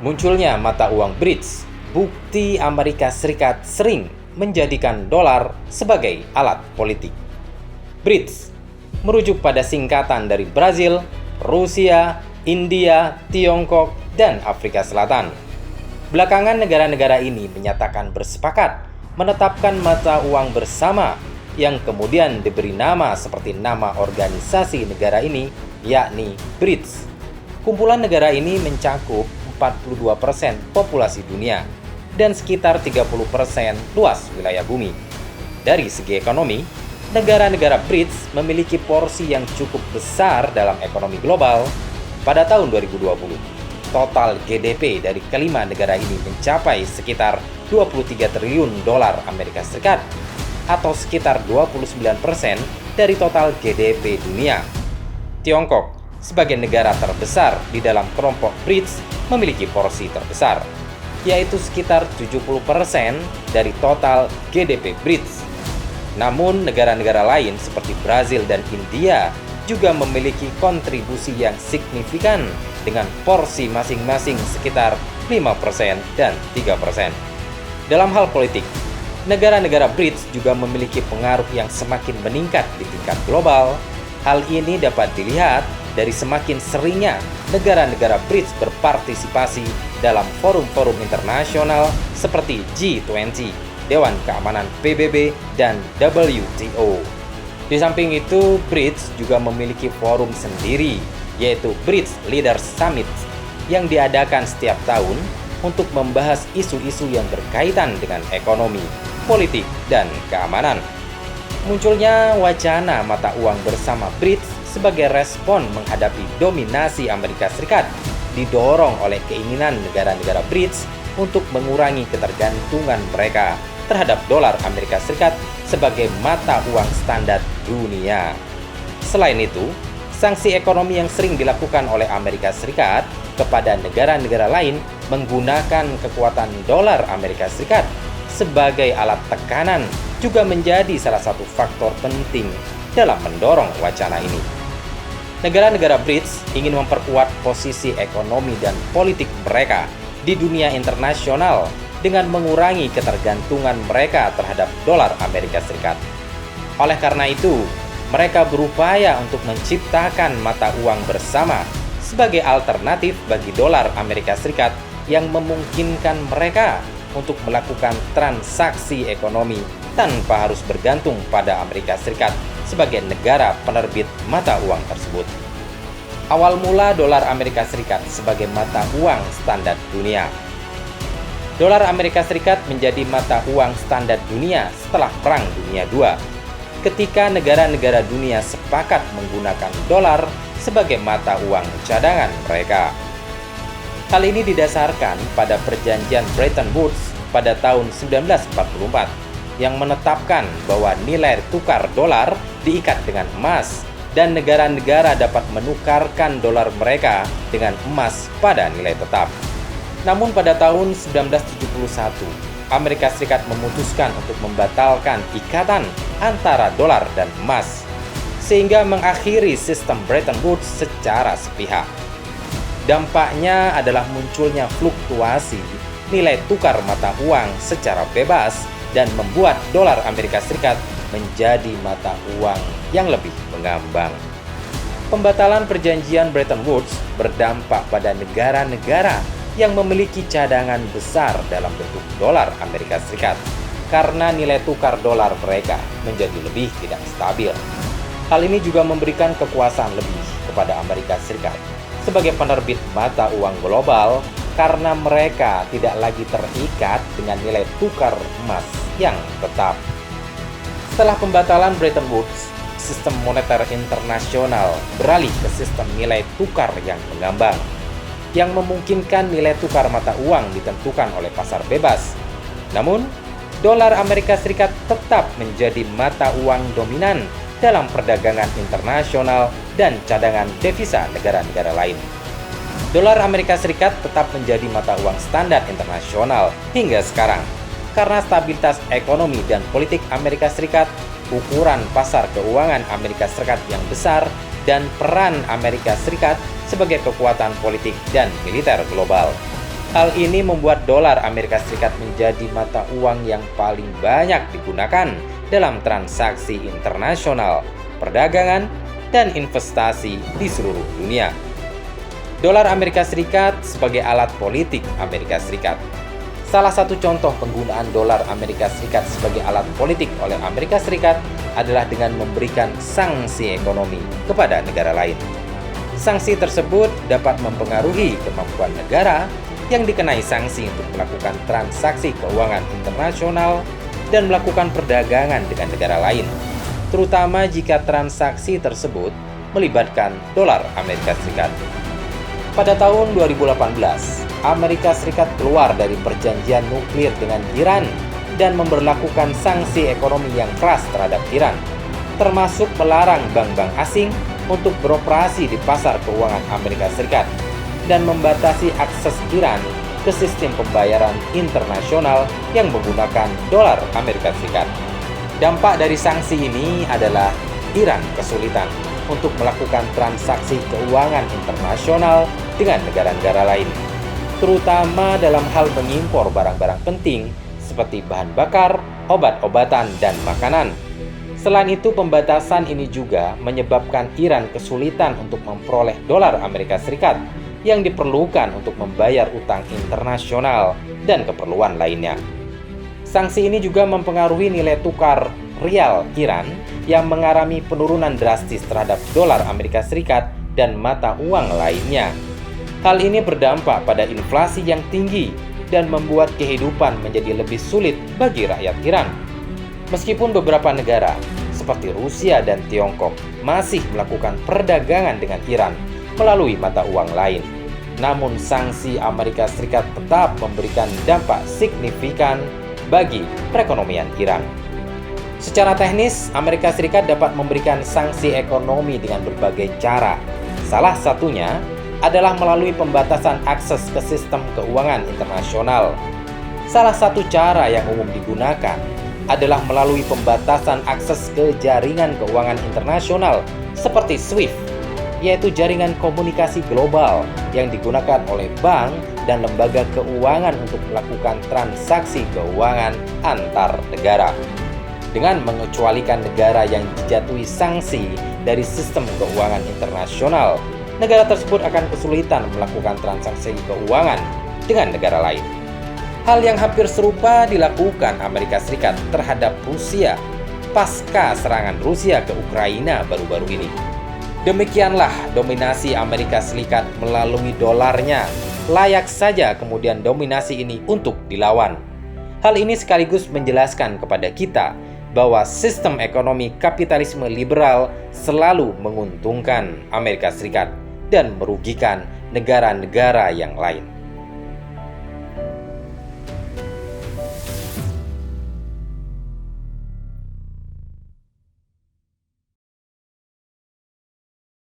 Munculnya mata uang BRICS, bukti Amerika Serikat sering menjadikan dolar sebagai alat politik. BRICS merujuk pada singkatan dari Brazil, Rusia, India, Tiongkok, dan Afrika Selatan. Belakangan negara-negara ini menyatakan bersepakat menetapkan mata uang bersama yang kemudian diberi nama seperti nama organisasi negara ini, yakni BRICS. Kumpulan negara ini mencakup 42% populasi dunia dan sekitar 30% luas wilayah bumi. Dari segi ekonomi, negara-negara BRICS memiliki porsi yang cukup besar dalam ekonomi global. Pada tahun 2020, total GDP dari kelima negara ini mencapai sekitar 23 triliun dolar Amerika Serikat atau sekitar 29% dari total GDP dunia. Tiongkok sebagai negara terbesar di dalam kelompok BRICS memiliki porsi terbesar, yaitu sekitar 70% dari total GDP BRICS. Namun negara-negara lain seperti Brazil dan India juga memiliki kontribusi yang signifikan dengan porsi masing-masing sekitar 5% dan 3%. Dalam hal politik, negara-negara BRICS juga memiliki pengaruh yang semakin meningkat di tingkat global. Hal ini dapat dilihat dari semakin seringnya negara-negara BRICS berpartisipasi dalam forum-forum internasional seperti G20, Dewan Keamanan PBB, dan WTO. Di samping itu, BRICS juga memiliki forum sendiri, yaitu BRICS Leaders Summit, yang diadakan setiap tahun untuk membahas isu-isu yang berkaitan dengan ekonomi, politik, dan keamanan. Munculnya wacana mata uang bersama BRICS sebagai respon menghadapi dominasi Amerika Serikat didorong oleh keinginan negara-negara BRICS untuk mengurangi ketergantungan mereka terhadap dolar Amerika Serikat sebagai mata uang standar dunia. Selain itu, sanksi ekonomi yang sering dilakukan oleh Amerika Serikat kepada negara-negara lain menggunakan kekuatan dolar Amerika Serikat sebagai alat tekanan juga menjadi salah satu faktor penting dalam mendorong wacana ini. Negara-negara BRICS ingin memperkuat posisi ekonomi dan politik mereka di dunia internasional dengan mengurangi ketergantungan mereka terhadap dolar Amerika Serikat. Oleh karena itu, mereka berupaya untuk menciptakan mata uang bersama sebagai alternatif bagi dolar Amerika Serikat yang memungkinkan mereka untuk melakukan transaksi ekonomi tanpa harus bergantung pada Amerika Serikat sebagai negara penerbit mata uang tersebut. Awal mula dolar Amerika Serikat sebagai mata uang standar dunia. Dolar Amerika Serikat menjadi mata uang standar dunia setelah Perang Dunia II, ketika negara-negara dunia sepakat menggunakan dolar sebagai mata uang cadangan mereka. Hal ini didasarkan pada perjanjian Bretton Woods pada tahun 1944 yang menetapkan bahwa nilai tukar dolar diikat dengan emas dan negara-negara dapat menukarkan dolar mereka dengan emas pada nilai tetap. Namun pada tahun 1971, Amerika Serikat memutuskan untuk membatalkan ikatan antara dolar dan emas, sehingga mengakhiri sistem Bretton Woods secara sepihak. Dampaknya adalah munculnya fluktuasi nilai tukar mata uang secara bebas dan membuat dolar Amerika Serikat menjadi mata uang yang lebih mengambang. Pembatalan perjanjian Bretton Woods berdampak pada negara-negara yang memiliki cadangan besar dalam bentuk dolar Amerika Serikat karena nilai tukar dolar mereka menjadi lebih tidak stabil. Hal ini juga memberikan kekuasaan lebih kepada Amerika Serikat sebagai penerbit mata uang global karena mereka tidak lagi terikat dengan nilai tukar emas yang tetap. Setelah pembatalan Bretton Woods, sistem moneter internasional beralih ke sistem nilai tukar yang mengambang, yang memungkinkan nilai tukar mata uang ditentukan oleh pasar bebas. Namun, dolar Amerika Serikat tetap menjadi mata uang dominan dalam perdagangan internasional dan cadangan devisa negara-negara lain. Dolar Amerika Serikat tetap menjadi mata uang standar internasional hingga sekarang karena stabilitas ekonomi dan politik Amerika Serikat, ukuran pasar keuangan Amerika Serikat yang besar, dan peran Amerika Serikat sebagai kekuatan politik dan militer global. Hal ini membuat dolar Amerika Serikat menjadi mata uang yang paling banyak digunakan dalam transaksi internasional, perdagangan, dan investasi di seluruh dunia. Dolar Amerika Serikat sebagai alat politik Amerika Serikat. Salah satu contoh penggunaan dolar Amerika Serikat sebagai alat politik oleh Amerika Serikat adalah dengan memberikan sanksi ekonomi kepada negara lain. Sanksi tersebut dapat mempengaruhi kemampuan negara yang dikenai sanksi untuk melakukan transaksi keuangan internasional dan melakukan perdagangan dengan negara lain, terutama jika transaksi tersebut melibatkan dolar Amerika Serikat. Pada tahun 2018, Amerika Serikat keluar dari perjanjian nuklir dengan Iran dan memberlakukan sanksi ekonomi yang keras terhadap Iran, termasuk melarang bank-bank asing untuk beroperasi di pasar keuangan Amerika Serikat dan membatasi akses Iran ke sistem pembayaran internasional yang menggunakan dolar Amerika Serikat. Dampak dari sanksi ini adalah Iran kesulitan untuk melakukan transaksi keuangan internasional dengan negara-negara lain, terutama dalam hal mengimpor barang-barang penting seperti bahan bakar, obat-obatan, dan makanan. Selain itu, pembatasan ini juga menyebabkan Iran kesulitan untuk memperoleh dolar Amerika Serikat yang diperlukan untuk membayar utang internasional dan keperluan lainnya. Sanksi ini juga mempengaruhi nilai tukar rial Iran yang mengalami penurunan drastis terhadap dolar Amerika Serikat dan mata uang lainnya. Hal ini berdampak pada inflasi yang tinggi dan membuat kehidupan menjadi lebih sulit bagi rakyat Iran. Meskipun beberapa negara seperti Rusia dan Tiongkok masih melakukan perdagangan dengan Iran melalui mata uang lain, namun sanksi Amerika Serikat tetap memberikan dampak signifikan bagi perekonomian Iran. Secara teknis, Amerika Serikat dapat memberikan sanksi ekonomi dengan berbagai cara. Salah satunya adalah melalui pembatasan akses ke sistem keuangan internasional. Salah satu cara yang umum digunakan adalah melalui pembatasan akses ke jaringan keuangan internasional seperti SWIFT, yaitu jaringan komunikasi global yang digunakan oleh bank dan lembaga keuangan untuk melakukan transaksi keuangan antar negara. Dengan mengecualikan negara yang dijatuhi sanksi dari sistem keuangan internasional, negara tersebut akan kesulitan melakukan transaksi keuangan dengan negara lain. Hal yang hampir serupa dilakukan Amerika Serikat terhadap Rusia pasca serangan Rusia ke Ukraina baru-baru ini. Demikianlah dominasi Amerika Serikat melalui dolarnya. Layak saja kemudian dominasi ini untuk dilawan. Hal ini sekaligus menjelaskan kepada kita bahwa sistem ekonomi kapitalisme liberal selalu menguntungkan Amerika Serikat dan merugikan negara-negara yang lain.